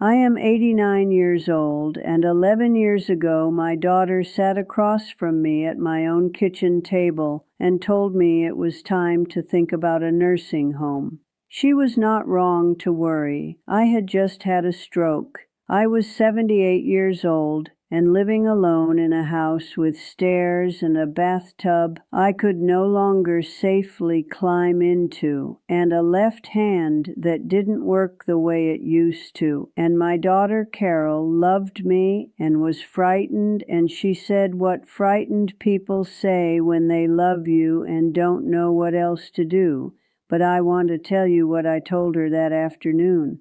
I am 89 years old, and 11 years ago my daughter sat across from me at my own kitchen table and told me it was time to think about a nursing home. She was not wrong to worry. I had just had a stroke. I was 78 years old and living alone in a house with stairs and a bathtub I could no longer safely climb into, and a left hand that didn't work the way it used to. And my daughter Carol loved me and was frightened, and she said what frightened people say when they love you and don't know what else to do. But I want to tell you what I told her that afternoon,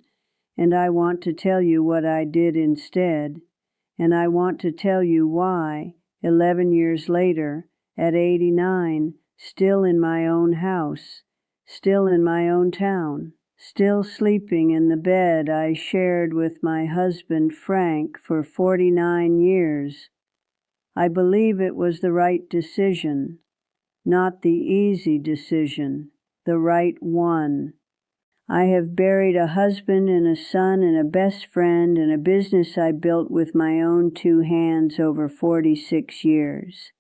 and I want to tell you what I did instead. And I want to tell you why, 11 years later, at 89, still in my own house, still in my own town, still sleeping in the bed I shared with my husband Frank for 49 years. I believe it was the right decision, not the easy decision, the right one. I have buried a husband and a son and a best friend and a business I built with my own 2 hands over 46 years.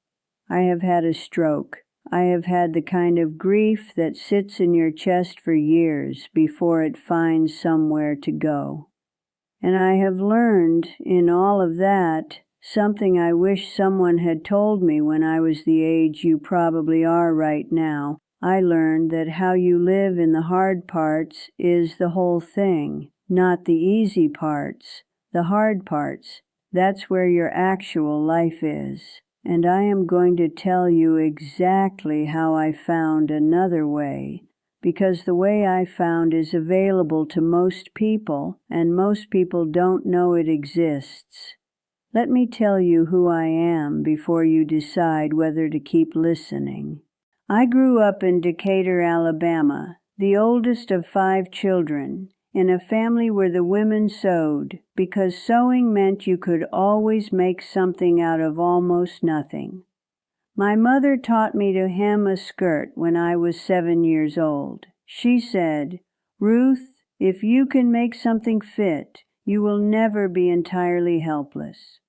I have had a stroke. I have had the kind of grief that sits in your chest for years before it finds somewhere to go. And I have learned in all of that something I wish someone had told me when I was the age you probably are right now. I learned that how you live in the hard parts is the whole thing, not the easy parts, the hard parts. That's where your actual life is. And I am going to tell you exactly how I found another way, because the way I found is available to most people, and most people don't know it exists. Let me tell you who I am before you decide whether to keep listening. I grew up in Decatur, Alabama, the oldest of 5 children, in a family where the women sewed, because sewing meant you could always make something out of almost nothing. My mother taught me to hem a skirt when I was 7 years old. She said, "Ruth, if you can make something fit, you will never be entirely helpless."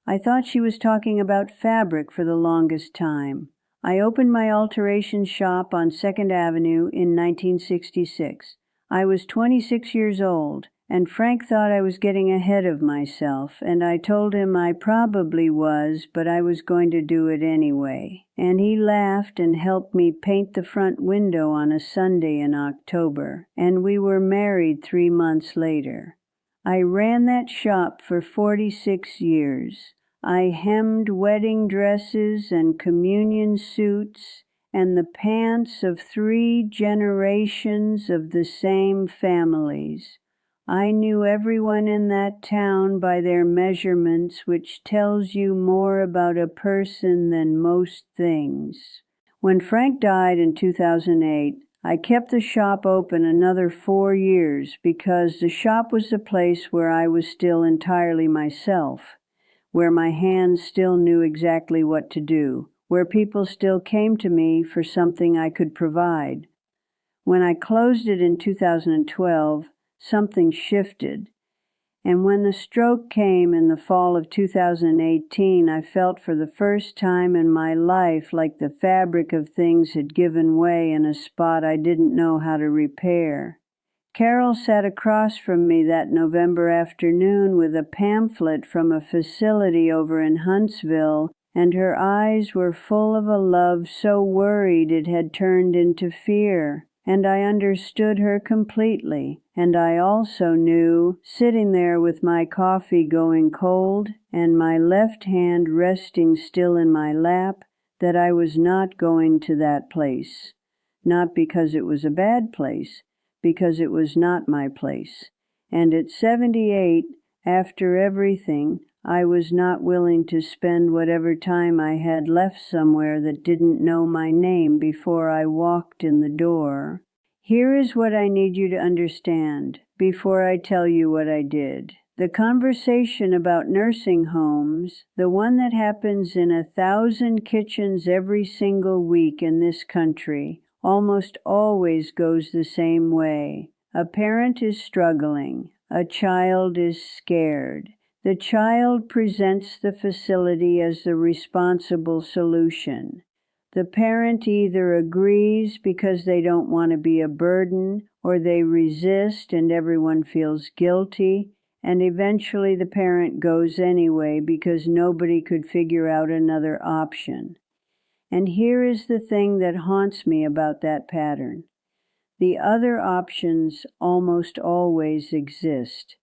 I thought she was talking about fabric for the longest time. I opened my alteration shop on 2nd Avenue in 1966. I was 26 years old, and Frank thought I was getting ahead of myself, and I told him I probably was, but I was going to do it anyway. And he laughed and helped me paint the front window on a Sunday in October, and we were married 3 months later. I ran that shop for 46 years. I hemmed wedding dresses and communion suits and the pants of 3 generations of the same families. I knew everyone in that town by their measurements, which tells you more about a person than most things. When Frank died in 2008, I kept the shop open another 4 years because the shop was a place where I was still entirely myself, where my hands still knew exactly what to do, where people still came to me for something I could provide. When I closed it in 2012, something shifted. And when the stroke came in the fall of 2018, I felt for the first time in my life like the fabric of things had given way in a spot I didn't know how to repair. Carol sat across from me that November afternoon with a pamphlet from a facility over in Huntsville, and her eyes were full of a love so worried it had turned into fear. And I understood her completely, and I also knew, sitting there with my coffee going cold and my left hand resting still in my lap, that I was not going to that place. Not because it was a bad place, because it was not my place. And at 78, after everything, I was not willing to spend whatever time I had left somewhere that didn't know my name before I walked in the door. Here is what I need you to understand before I tell you what I did. The conversation about nursing homes, the one that happens in 1,000 kitchens every single week in this country, almost always goes the same way. A parent is struggling. A child is scared. The child presents the facility as the responsible solution. The parent either agrees because they don't want to be a burden, or they resist and everyone feels guilty, and eventually the parent goes anyway because nobody could figure out another option. And here is the thing that haunts me about that pattern. The other options almost always exist.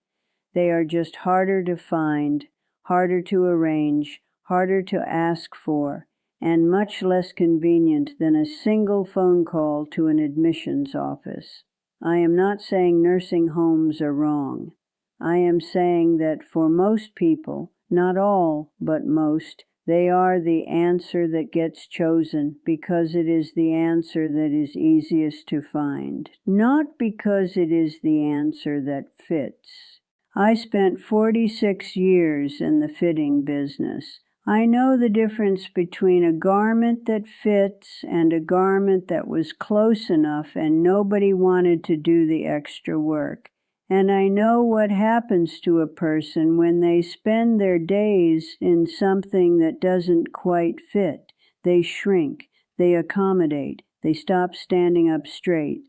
They are just harder to find, harder to arrange, harder to ask for, and much less convenient than a single phone call to an admissions office. I am not saying nursing homes are wrong. I am saying that for most people, not all, but most, they are the answer that gets chosen because it is the answer that is easiest to find, not because it is the answer that fits. I spent 46 years in the fitting business. I know the difference between a garment that fits and a garment that was close enough and nobody wanted to do the extra work. And I know what happens to a person when they spend their days in something that doesn't quite fit. They shrink, they accommodate, they stop standing up straight,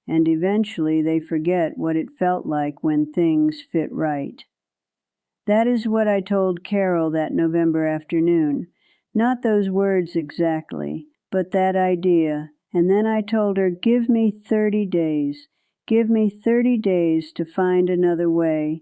and eventually they forget what it felt like when things fit right. That is what I told Carol that November afternoon. Not those words exactly, but that idea. And then I told her, give me 30 days. Give me 30 days to find another way.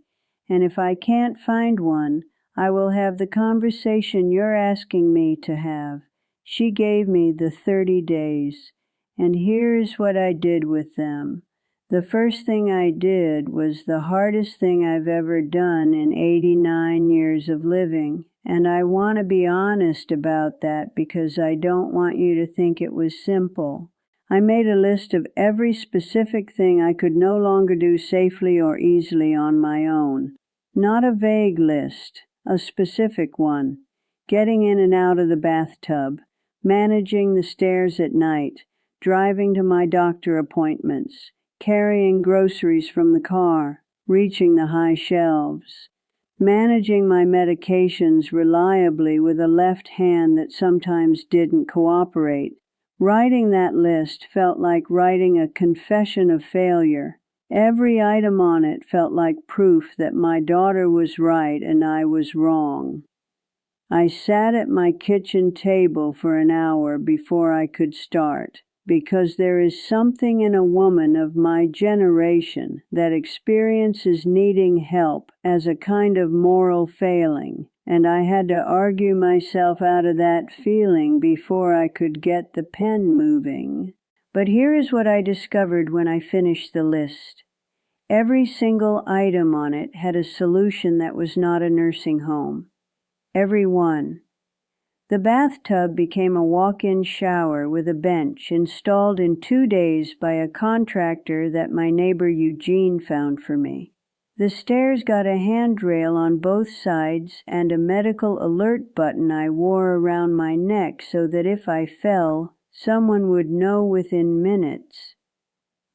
And if I can't find one, I will have the conversation you're asking me to have. She gave me the 30 days. And here's what I did with them. The first thing I did was the hardest thing I've ever done in 89 years of living, and I want to be honest about that because I don't want you to think it was simple. I made a list of every specific thing I could no longer do safely or easily on my own. Not a vague list, a specific one. Getting in and out of the bathtub, managing the stairs at night, driving to my doctor appointments, carrying groceries from the car, reaching the high shelves, managing my medications reliably with a left hand that sometimes didn't cooperate. Writing that list felt like writing a confession of failure. Every item on it felt like proof that my daughter was right and I was wrong. I sat at my kitchen table for an hour before I could start, because there is something in a woman of my generation that experiences needing help as a kind of moral failing, and I had to argue myself out of that feeling before I could get the pen moving. But here is what I discovered when I finished the list. Every single item on it had a solution that was not a nursing home. Every one. The bathtub became a walk-in shower with a bench installed in 2 days by a contractor that my neighbor Eugene found for me. The stairs got a handrail on both sides and a medical alert button I wore around my neck so that if I fell, someone would know within minutes.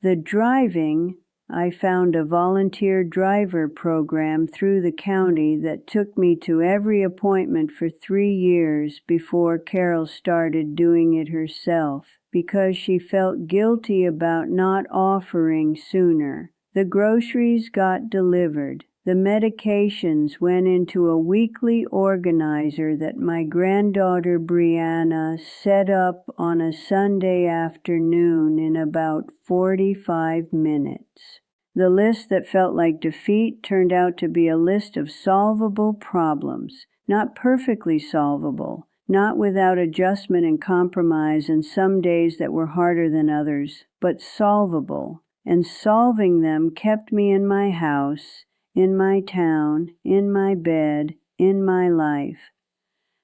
The driving, I found a volunteer driver program through the county that took me to every appointment for 3 years before Carol started doing it herself because she felt guilty about not offering sooner. The groceries got delivered. The medications went into a weekly organizer that my granddaughter Brianna set up on a Sunday afternoon in about 45 minutes. The list that felt like defeat turned out to be a list of solvable problems, not perfectly solvable, not without adjustment and compromise and some days that were harder than others, but solvable. And solving them kept me in my house, in my town, in my bed, in my life.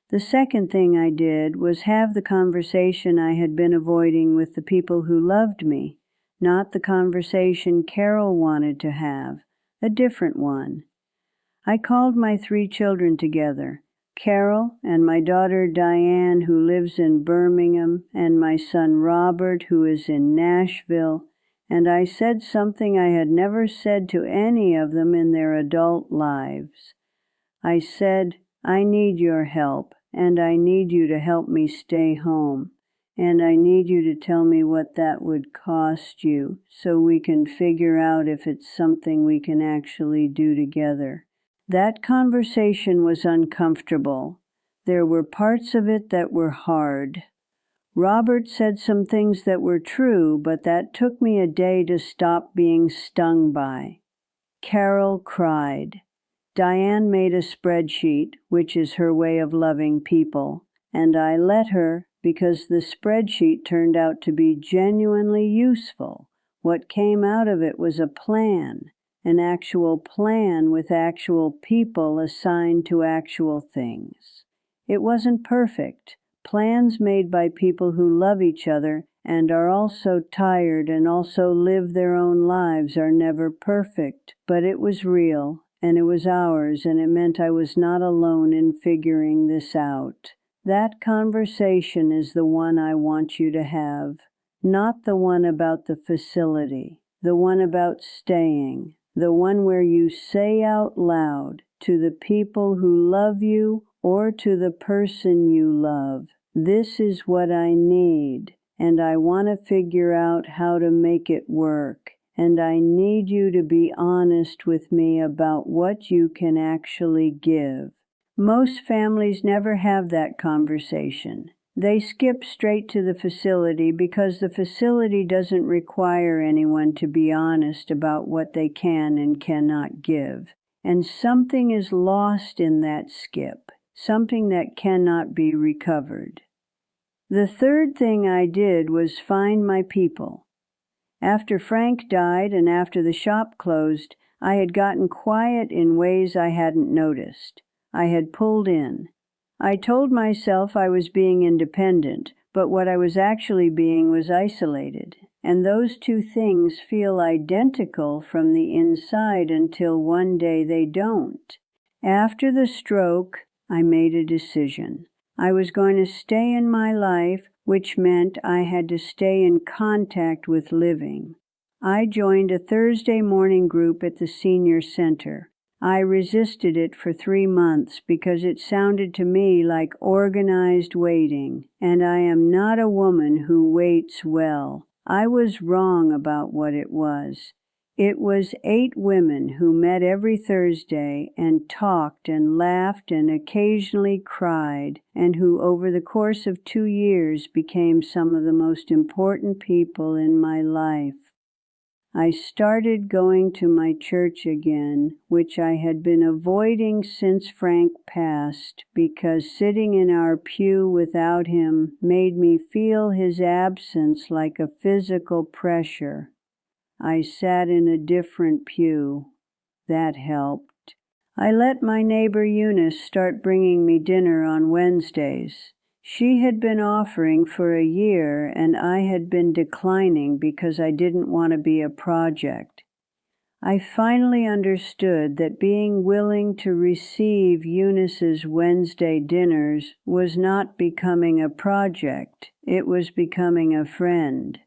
The second thing I did was have the conversation I had been avoiding with the people who loved me, not the conversation Carol wanted to have, a different one. I called my 3 children together, Carol and my daughter Diane, who lives in Birmingham, and my son Robert, who is in Nashville, and I said something I had never said to any of them in their adult lives. I said, "I need your help, and I need you to help me stay home, and I need you to tell me what that would cost you so we can figure out if it's something we can actually do together." That conversation was uncomfortable. There were parts of it that were hard. Robert said some things that were true, but that took me a day to stop being stung by. Carol cried. Diane made a spreadsheet, which is her way of loving people, and I let her because the spreadsheet turned out to be genuinely useful. What came out of it was a plan, an actual plan with actual people assigned to actual things. It wasn't perfect. Plans made by people who love each other and are also tired and also live their own lives are never perfect, but it was real, and it was ours, and it meant I was not alone in figuring this out. That conversation is the one I want you to have, not the one about the facility, the one about staying, the one where you say out loud to the people who love you or to the person you love, "This is what I need, and I want to figure out how to make it work, and I need you to be honest with me about what you can actually give." Most families never have that conversation. They skip straight to the facility because the facility doesn't require anyone to be honest about what they can and cannot give. And something is lost in that skip, something that cannot be recovered. The third thing I did was find my people. After Frank died and after the shop closed, I had gotten quiet in ways I hadn't noticed. I had pulled in. I told myself I was being independent, but what I was actually being was isolated. And those two things feel identical from the inside until one day they don't. After the stroke, I made a decision. I was going to stay in my life, which meant I had to stay in contact with living. I joined a Thursday morning group at the senior center. I resisted it for 3 months because it sounded to me like organized waiting, and I am not a woman who waits well. I was wrong about what it was. It was 8 women who met every Thursday and talked and laughed and occasionally cried, and who over the course of 2 years became some of the most important people in my life. I started going to my church again, which I had been avoiding since Frank passed, because sitting in our pew without him made me feel his absence like a physical pressure. I sat in a different pew. That helped. I let my neighbor Eunice start bringing me dinner on Wednesdays. She had been offering for a year, and I had been declining because I didn't want to be a project. I finally understood that being willing to receive Eunice's Wednesday dinners was not becoming a project, it was becoming a friend.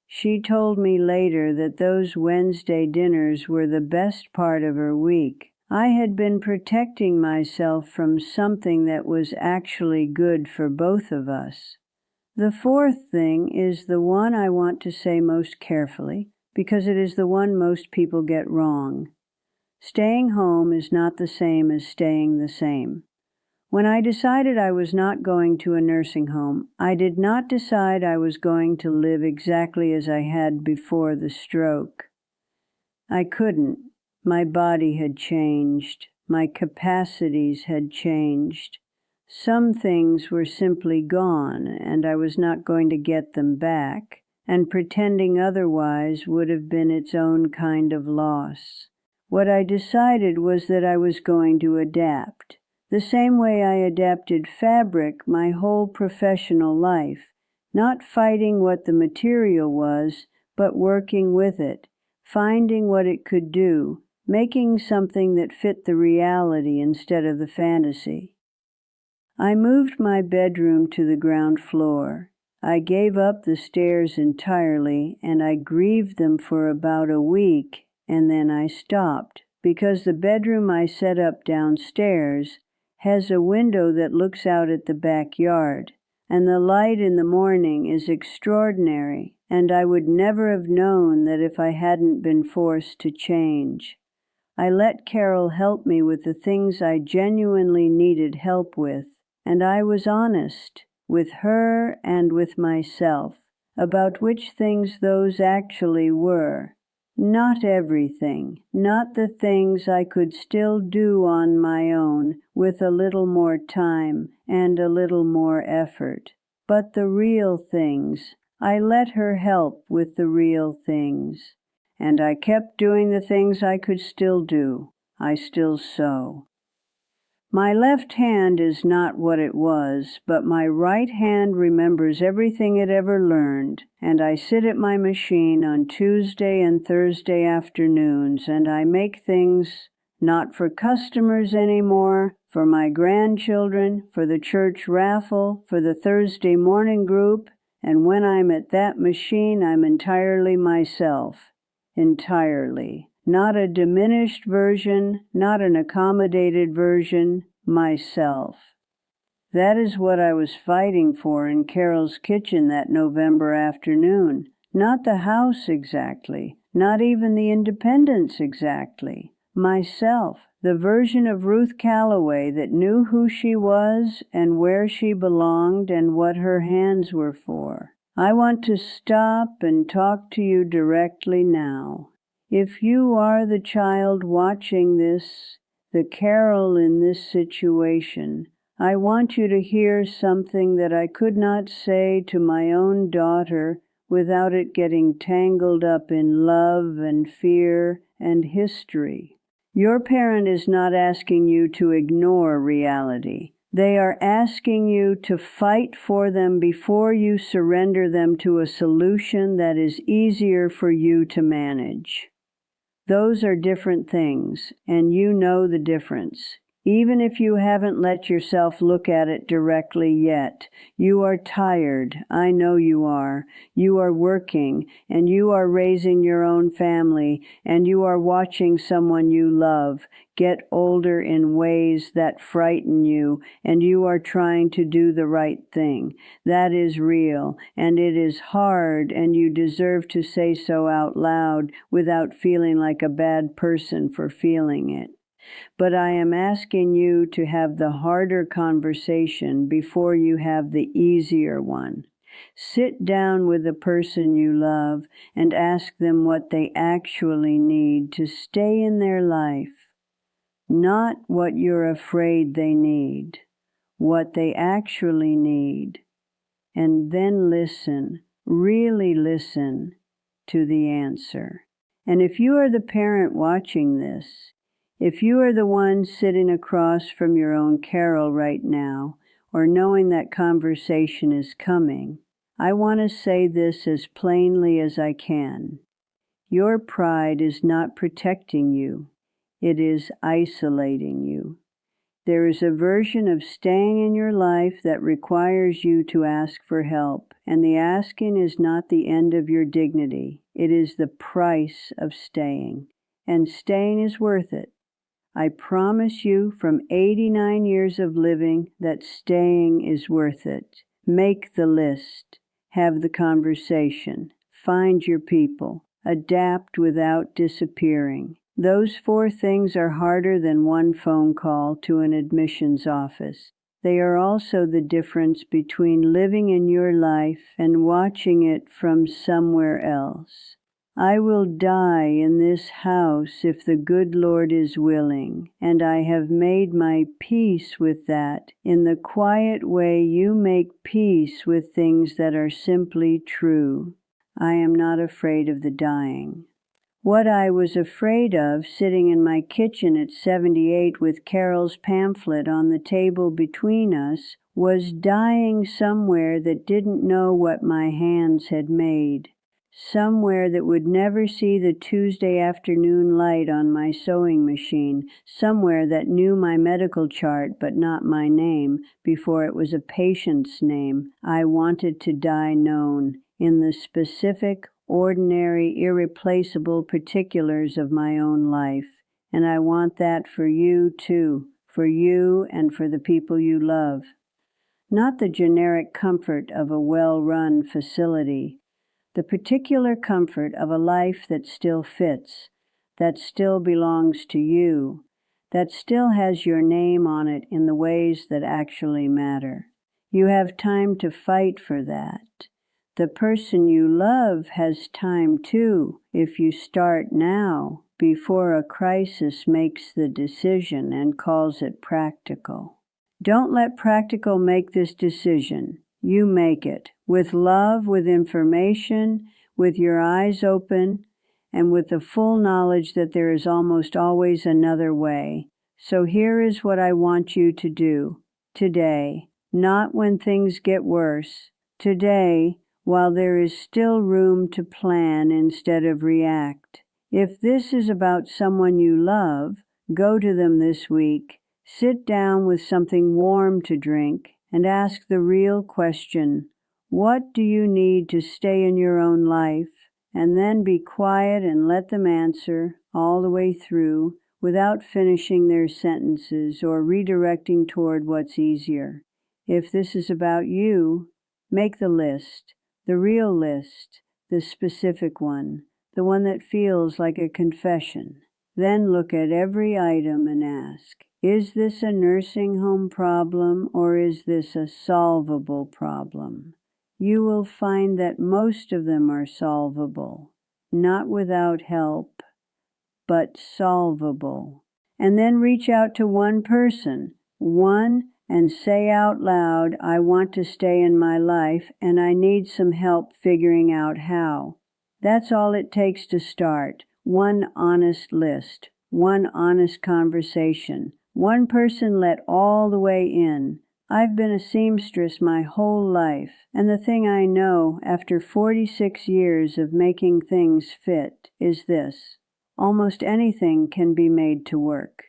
She told me later that those Wednesday dinners were the best part of her week. I had been protecting myself from something that was actually good for both of us. The fourth thing is the one I want to say most carefully, because it is the one most people get wrong. Staying home is not the same as staying the same. When I decided I was not going to a nursing home, I did not decide I was going to live exactly as I had before the stroke. I couldn't. My body had changed. My capacities had changed. Some things were simply gone, and I was not going to get them back, and pretending otherwise would have been its own kind of loss. What I decided was that I was going to adapt, the same way I adapted fabric my whole professional life, not fighting what the material was, but working with it, finding what it could do, making something that fit the reality instead of the fantasy. I moved my bedroom to the ground floor. I gave up the stairs entirely, and I grieved them for about a week, and then I stopped, because the bedroom I set up downstairs has a window that looks out at the backyard, and the light in the morning is extraordinary, and I would never have known that if I hadn't been forced to change. I let Carol help me with the things I genuinely needed help with, and I was honest with her and with myself about which things those actually were. Not everything, not the things I could still do on my own with a little more time and a little more effort, but the real things. I let her help with the real things. And I kept doing the things I could still do. I still sew. My left hand is not what it was, but my right hand remembers everything it ever learned, and I sit at my machine on Tuesday and Thursday afternoons, and I make things not for customers anymore, for my grandchildren, for the church raffle, for the Thursday morning group, and when I'm at that machine, I'm entirely myself. Entirely. Not a diminished version, not an accommodated version, myself. That is what I was fighting for in Carol's kitchen that November afternoon. Not the house exactly, not even the independence exactly. Myself, the version of Ruth Calloway that knew who she was and where she belonged and what her hands were for. I want to stop and talk to you directly now. If you are the child watching this, the Carol in this situation, I want you to hear something that I could not say to my own daughter without it getting tangled up in love and fear and history. Your parent is not asking you to ignore reality. They are asking you to fight for them before you surrender them to a solution that is easier for you to manage. Those are different things, and you know the difference. Even if you haven't let yourself look at it directly yet, you are tired. I know you are. You are working, and you are raising your own family, and you are watching someone you love get older in ways that frighten you, and you are trying to do the right thing. That is real, and it is hard, and you deserve to say so out loud without feeling like a bad person for feeling it. But I am asking you to have the harder conversation before you have the easier one. Sit down with the person you love and ask them what they actually need to stay in their life. Not what you're afraid they need, what they actually need. And then listen, really listen to the answer. And if you are the parent watching this, if you are the one sitting across from your own Carol right now, or knowing that conversation is coming, I want to say this as plainly as I can. Your pride is not protecting you. It is isolating you. There is a version of staying in your life that requires you to ask for help, and the asking is not the end of your dignity. It is the price of staying, and staying is worth it. I promise you from 89 years of living that staying is worth it. Make the list. Have the conversation. Find your people. Adapt without disappearing. Those 4 things are harder than one phone call to an admissions office. They are also the difference between living in your life and watching it from somewhere else. I will die in this house if the good Lord is willing, and I have made my peace with that in the quiet way you make peace with things that are simply true. I am not afraid of the dying. What I was afraid of, sitting in my kitchen at 78 with Carol's pamphlet on the table between us, was dying somewhere that didn't know what my hands had made. somewhere that would never see the Tuesday afternoon light on my sewing machine, somewhere that knew my medical chart but not my name before it was a patient's name. I wanted to die known in the specific, ordinary, irreplaceable particulars of my own life. And I want that for you too, for you and for the people you love. Not the generic comfort of a well-run facility, the particular comfort of a life that still fits, that still belongs to you, that still has your name on it in the ways that actually matter. You have time to fight for that. The person you love has time too, if you start now, before a crisis makes the decision and calls it practical. Don't let practical make this decision. You make it, with love, with information, with your eyes open, and with the full knowledge that there is almost always another way. So here is what I want you to do today, not when things get worse. Today, while there is still room to plan instead of react. If this is about someone you love, go to them this week. Sit down with something warm to drink and ask the real question, what do you need to stay in your own life? And then be quiet and let them answer all the way through without finishing their sentences or redirecting toward what's easier. If this is about you, make the list, the real list, the specific one, the one that feels like a confession. Then look at every item and ask, is this a nursing home problem or is this a solvable problem? You will find that most of them are solvable, not without help, but solvable. And then reach out to one person, and say out loud, I want to stay in my life and I need some help figuring out how. That's all it takes to start. One honest list, one honest conversation, one person let all the way in. I've been a seamstress my whole life, and the thing I know after 46 years of making things fit is this. Almost anything can be made to work.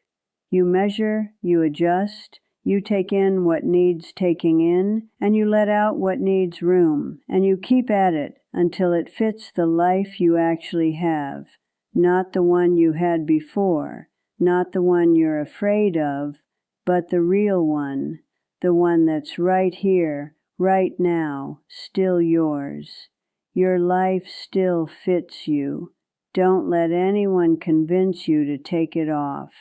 You measure, you adjust, you take in what needs taking in, and you let out what needs room, and you keep at it until it fits the life you actually have, not the one you had before, not the one you're afraid of, but the real one, the one that's right here, right now, still yours. Your life still fits you. Don't let anyone convince you to take it off.